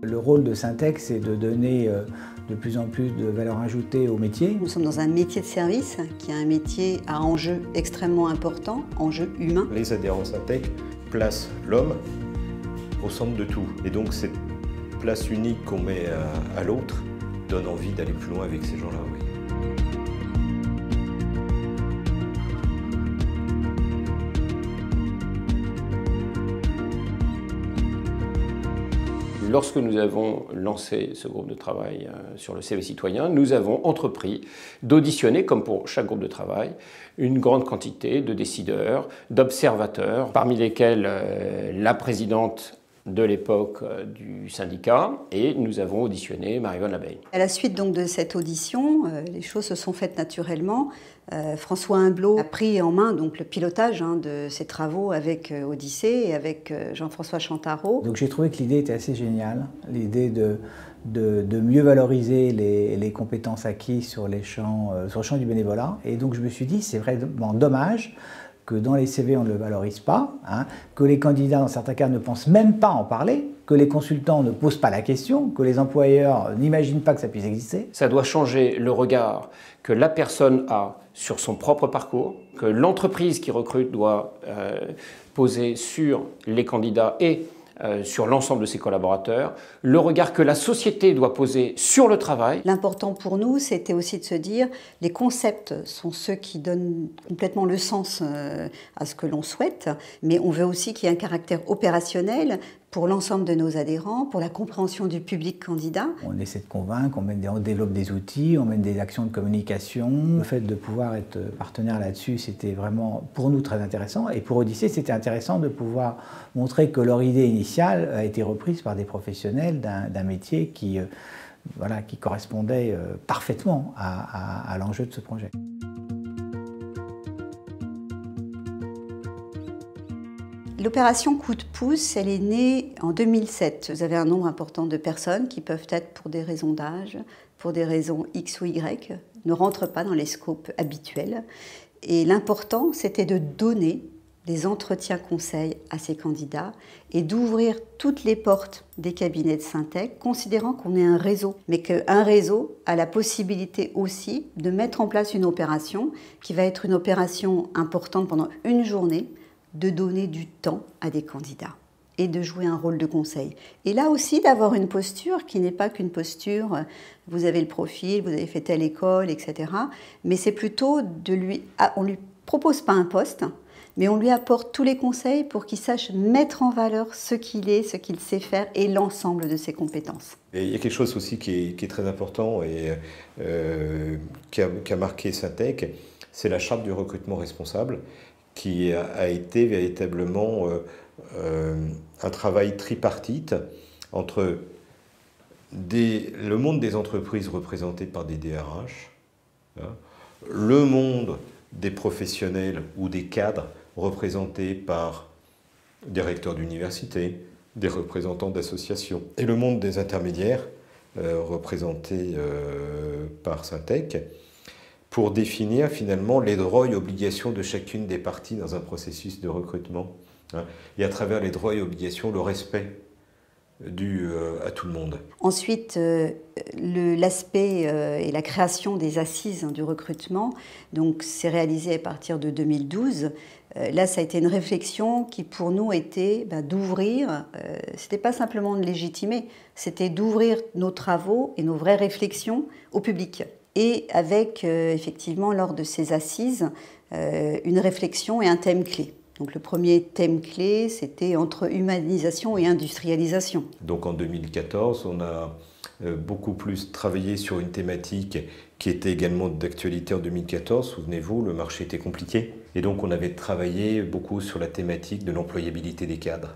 Le rôle de Syntec, c'est de donner de plus en plus de valeur ajoutée au métier. Nous sommes dans un métier de service qui est un métier à enjeu extrêmement important, enjeu humain. Les adhérents Syntec placent l'homme au centre de tout. Et donc cette place unique qu'on met à l'autre donne envie d'aller plus loin avec ces gens-là. Oui. Lorsque nous avons lancé ce groupe de travail sur le CV citoyen, nous avons entrepris d'auditionner, comme pour chaque groupe de travail, une grande quantité de décideurs, d'observateurs, parmi lesquels la présidente de l'époque du syndicat, et nous avons auditionné Marie-Yvonne Labeille. À la suite donc de cette audition, les choses se sont faites naturellement. François Humblot a pris en main donc le pilotage de ces travaux avec Odyssée et avec Jean-François Chantarot. Donc j'ai trouvé que l'idée était assez géniale, l'idée de mieux valoriser les compétences acquises sur le champ du bénévolat. Et donc je me suis dit, c'est vraiment dommage que dans les CV on ne le valorise pas, que les candidats dans certains cas ne pensent même pas en parler, que les consultants ne posent pas la question, que les employeurs n'imaginent pas que ça puisse exister. Ça doit changer le regard que la personne a sur son propre parcours, que l'entreprise qui recrute doit poser sur les candidats et sur l'ensemble de ses collaborateurs, le regard que la société doit poser sur le travail. L'important pour nous, c'était aussi de se dire, les concepts sont ceux qui donnent complètement le sens à ce que l'on souhaite, mais on veut aussi qu'il y ait un caractère opérationnel pour l'ensemble de nos adhérents, pour la compréhension du public candidat. On essaie de convaincre, on développe des outils, on mène des actions de communication. Le fait de pouvoir être partenaire là-dessus, c'était vraiment pour nous très intéressant. Et pour Odyssée, c'était intéressant de pouvoir montrer que leur idée initiale a été reprise par des professionnels d'un métier qui correspondait parfaitement à l'enjeu de ce projet. L'opération Coup de pouce, elle est née en 2007. Vous avez un nombre important de personnes qui peuvent être, pour des raisons d'âge, pour des raisons X ou Y, ne rentrent pas dans les scopes habituels. Et l'important, c'était de donner des entretiens conseils à ces candidats et d'ouvrir toutes les portes des cabinets de Syntec, considérant qu'on est un réseau, mais qu'un réseau a la possibilité aussi de mettre en place une opération qui va être une opération importante pendant une journée, de donner du temps à des candidats et de jouer un rôle de conseil. Et là aussi, d'avoir une posture qui n'est pas qu'une posture, vous avez le profil, vous avez fait telle école, etc. Mais c'est plutôt on lui propose pas un poste, mais on lui apporte tous les conseils pour qu'il sache mettre en valeur ce qu'il est, ce qu'il sait faire et l'ensemble de ses compétences. Et il y a quelque chose aussi qui est très important et qui a marqué Syntec, c'est la charte du recrutement responsable, qui a été véritablement un travail tripartite entre le monde des entreprises représenté par des DRH, le monde des professionnels ou des cadres représentés par des recteurs d'université, des représentants d'associations, et le monde des intermédiaires représentés par Syntec, pour définir finalement les droits et obligations de chacune des parties dans un processus de recrutement. Et à travers les droits et obligations, le respect dû à tout le monde. Ensuite, l'aspect et la création des assises du recrutement, donc c'est réalisé à partir de 2012. Là, ça a été une réflexion qui pour nous était d'ouvrir, c'était pas simplement de légitimer, c'était d'ouvrir nos travaux et nos vraies réflexions au public. Et avec, effectivement, lors de ces assises, une réflexion et un thème clé. Donc le premier thème clé, c'était entre humanisation et industrialisation. Donc en 2014, on a beaucoup plus travaillé sur une thématique qui était également d'actualité en 2014. Souvenez-vous, le marché était compliqué. Et donc on avait travaillé beaucoup sur la thématique de l'employabilité des cadres.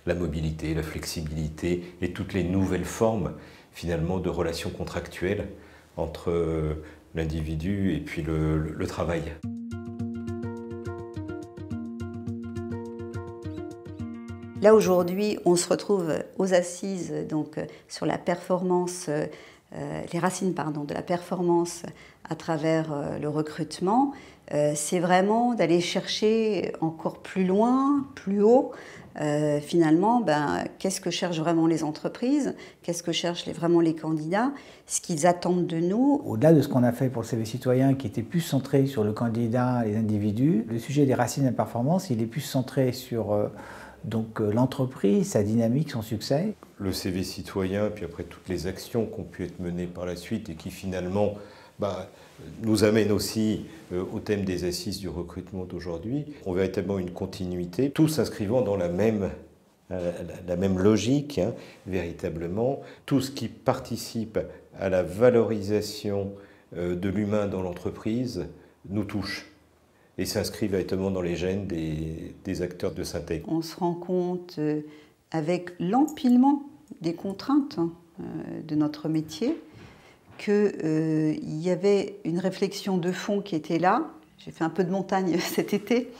La mobilité, la flexibilité et toutes les nouvelles formes, finalement, de relations contractuelles entre l'individu et puis le travail. Là aujourd'hui, on se retrouve aux assises donc, sur la performance les racines de la performance à travers le recrutement, c'est vraiment d'aller chercher encore plus loin, plus haut, finalement, qu'est-ce que cherchent vraiment les entreprises, qu'est-ce que cherchent vraiment les candidats, ce qu'ils attendent de nous. Au-delà de ce qu'on a fait pour le CV citoyen, qui était plus centré sur le candidat et les individus, le sujet des racines de la performance, il est plus centré sur l'entreprise, sa dynamique, son succès. Le CV citoyen, puis après toutes les actions qui ont pu être menées par la suite et qui finalement nous amènent aussi au thème des assises du recrutement d'aujourd'hui, ont véritablement une continuité, tout s'inscrivant dans la même logique, véritablement. Tout ce qui participe à la valorisation de l'humain dans l'entreprise nous touche et s'inscrit véritablement dans les gènes des acteurs de Syntec. On se rend compte avec l'empilement des contraintes de notre métier qu'il y avait une réflexion de fond qui était là. J'ai fait un peu de montagne cet été